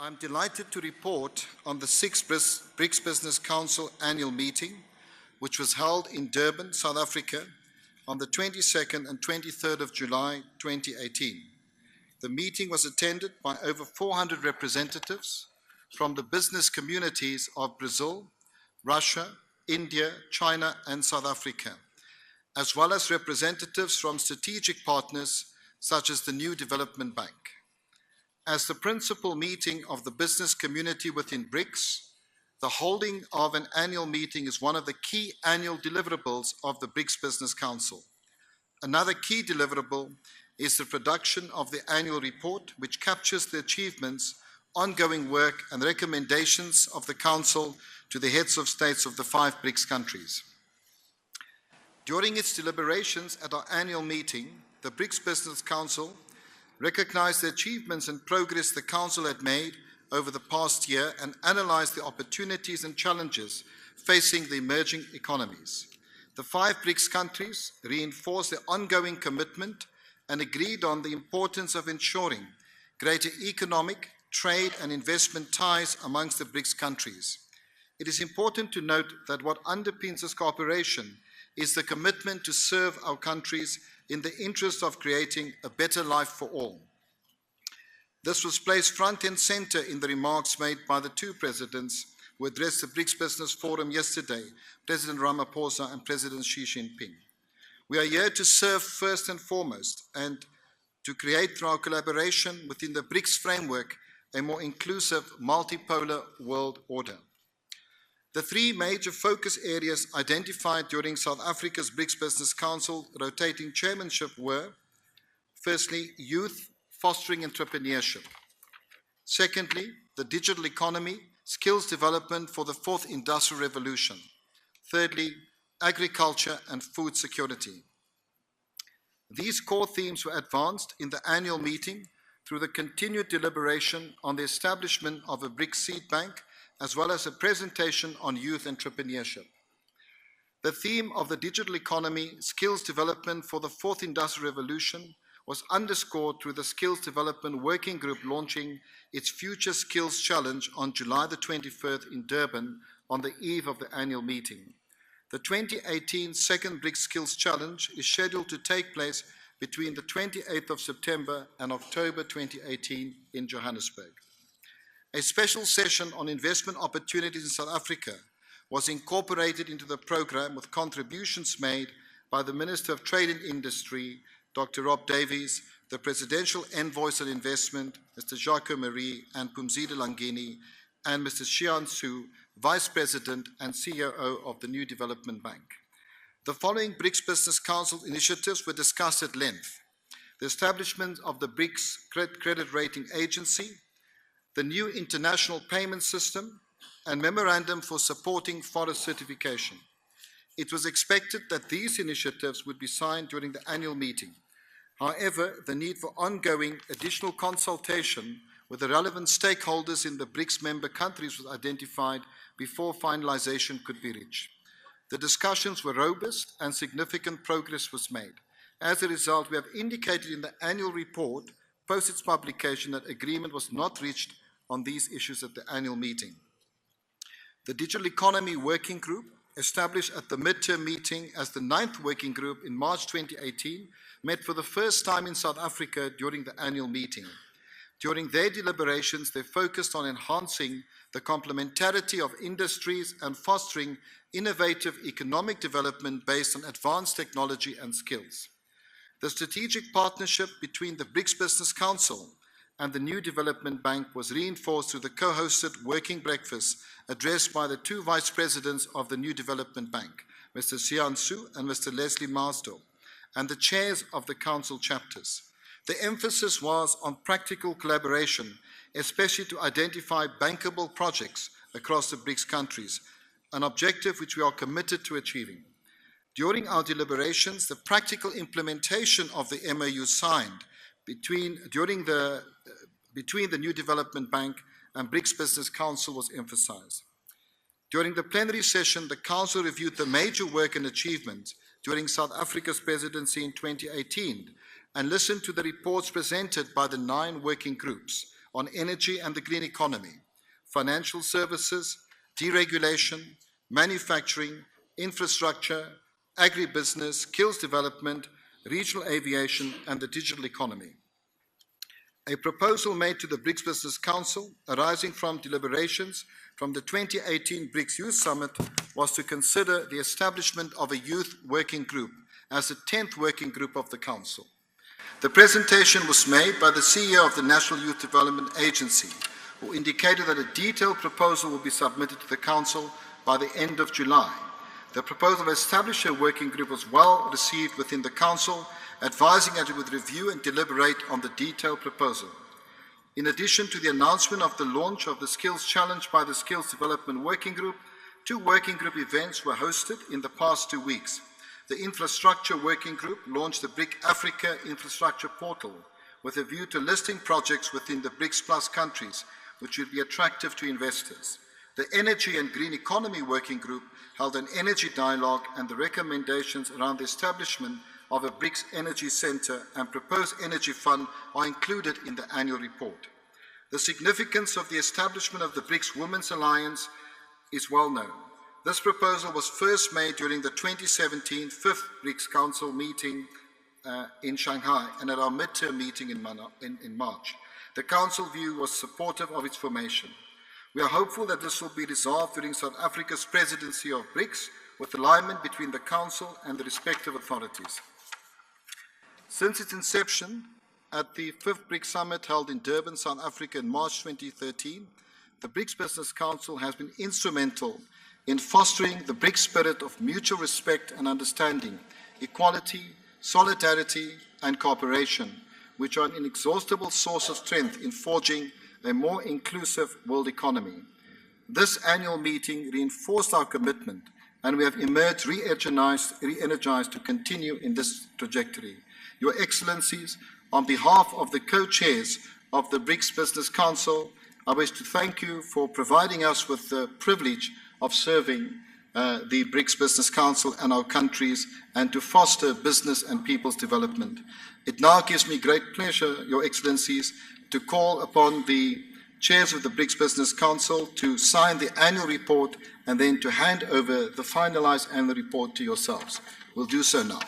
I'm delighted to report on the 6th BRICS Business Council annual meeting, which was held in Durban, South Africa, on the 22nd and 23rd of July 2018. The meeting was attended by over 400 representatives from the business communities of Brazil, Russia, India, China, and South Africa, as well as representatives from strategic partners such as the New Development Bank. As the principal meeting of the business community within BRICS, the holding of an annual meeting is one of the key annual deliverables of the BRICS Business Council. Another key deliverable is the production of the annual report, which captures the achievements, ongoing work, and recommendations of the Council to the heads of states of the 5 BRICS countries. During its deliberations at our annual meeting, the BRICS Business Council recognized the achievements and progress the Council had made over the past year and analyzed the opportunities and challenges facing the emerging economies. The 5 BRICS countries reinforced their ongoing commitment and agreed on the importance of ensuring greater economic, trade, and investment ties amongst the BRICS countries. It is important to note that what underpins this cooperation is the commitment to serve our countries in the interest of creating a better life for all. This was placed front and center in the remarks made by the 2 presidents who addressed the BRICS Business Forum yesterday, President Ramaphosa and President Xi Jinping. We are here to serve first and foremost and to create through our collaboration within the BRICS framework a more inclusive, multipolar world order. The 3 major focus areas identified during South Africa's BRICS Business Council rotating chairmanship were, firstly, youth fostering entrepreneurship. Secondly, the digital economy, skills development for the 4th industrial revolution. Thirdly, agriculture and food security. These core themes were advanced in the annual meeting through the continued deliberation on the establishment of a BRICS seed bank, as well as a presentation on youth entrepreneurship. The theme of the digital economy, skills development for the 4th industrial revolution, was underscored through the Skills Development Working Group launching its Future Skills Challenge on July the 23rd in Durban on the eve of the annual meeting. The 2018 second BRICS Skills Challenge is scheduled to take place between the 28th of September and October 2018 in Johannesburg. A special session on investment opportunities in South Africa was incorporated into the program with contributions made by the Minister of Trade and Industry, Dr. Rob Davies, the Presidential Envoys on Investment, Mr. Jacques Marie and Pumzile Langeni, and Mr. Xian Su, Vice President and COO of the New Development Bank. The following BRICS Business Council initiatives were discussed at length: the establishment of the BRICS Credit Rating Agency, the new international payment system, and memorandum for supporting forest certification. It was expected that these initiatives would be signed during the annual meeting. However, the need for ongoing additional consultation with the relevant stakeholders in the BRICS member countries was identified before finalization could be reached. The discussions were robust and significant progress was made. As a result, we have indicated in the annual report post its publication that agreement was not reached on these issues at the annual meeting. The Digital Economy Working Group, established at the midterm meeting as the 9th working group in March 2018, met for the first time in South Africa during the annual meeting. During their deliberations, they focused on enhancing the complementarity of industries and fostering innovative economic development based on advanced technology and skills. The strategic partnership between the BRICS Business Council and the New Development Bank was reinforced through the co-hosted working breakfast addressed by the 2 Vice Presidents of the New Development Bank, Mr. Xian Su and Mr. Leslie Marsdell, and the chairs of the Council chapters. The emphasis was on practical collaboration, especially to identify bankable projects across the BRICS countries, an objective which we are committed to achieving. During our deliberations, the practical implementation of the MOU signed between the New Development Bank and BRICS Business Council was emphasized. During the plenary session, the Council reviewed the major work and achievements during South Africa's presidency in 2018 and listened to the reports presented by the 9 working groups on energy and the green economy, financial services, deregulation, manufacturing, infrastructure, agribusiness, skills development, regional aviation, and the digital economy. A proposal made to the BRICS Business Council arising from deliberations from the 2018 BRICS Youth Summit was to consider the establishment of a youth working group as the 10th working group of the Council. The presentation was made by the CEO of the National Youth Development Agency, who indicated that a detailed proposal will be submitted to the Council by the end of July. The proposal to establish a working group was well received within the Council, advising that it would review and deliberate on the detailed proposal. In addition to the announcement of the launch of the Skills Challenge by the Skills Development Working Group, 2 working group events were hosted in the past 2 weeks. The Infrastructure Working Group launched the BRIC Africa Infrastructure Portal with a view to listing projects within the BRICS Plus countries, which would be attractive to investors. The Energy and Green Economy Working Group held an energy dialogue, and the recommendations around the establishment of a BRICS Energy Centre and proposed energy fund are included in the annual report. The significance of the establishment of the BRICS Women's Alliance is well known. This proposal was first made during the 2017 5th BRICS Council meeting in Shanghai and at our midterm meeting in March. The Council view was supportive of its formation. We are hopeful that this will be resolved during South Africa's presidency of BRICS, with alignment between the Council and the respective authorities. Since its inception at the 5th BRICS Summit held in Durban, South Africa in March 2013, the BRICS Business Council has been instrumental in fostering the BRICS spirit of mutual respect and understanding, equality, solidarity, and cooperation, which are an inexhaustible source of strength in forging a more inclusive world economy. This annual meeting reinforced our commitment, and we have emerged re-energized to continue in this trajectory. Your Excellencies, on behalf of the co-chairs of the BRICS Business Council, I wish to thank you for providing us with the privilege of serving the BRICS Business Council and our countries, and to foster business and people's development. It now gives me great pleasure, Your Excellencies, to call upon the chairs of the BRICS Business Council to sign the annual report and then to hand over the finalized annual report to yourselves. We'll do so now.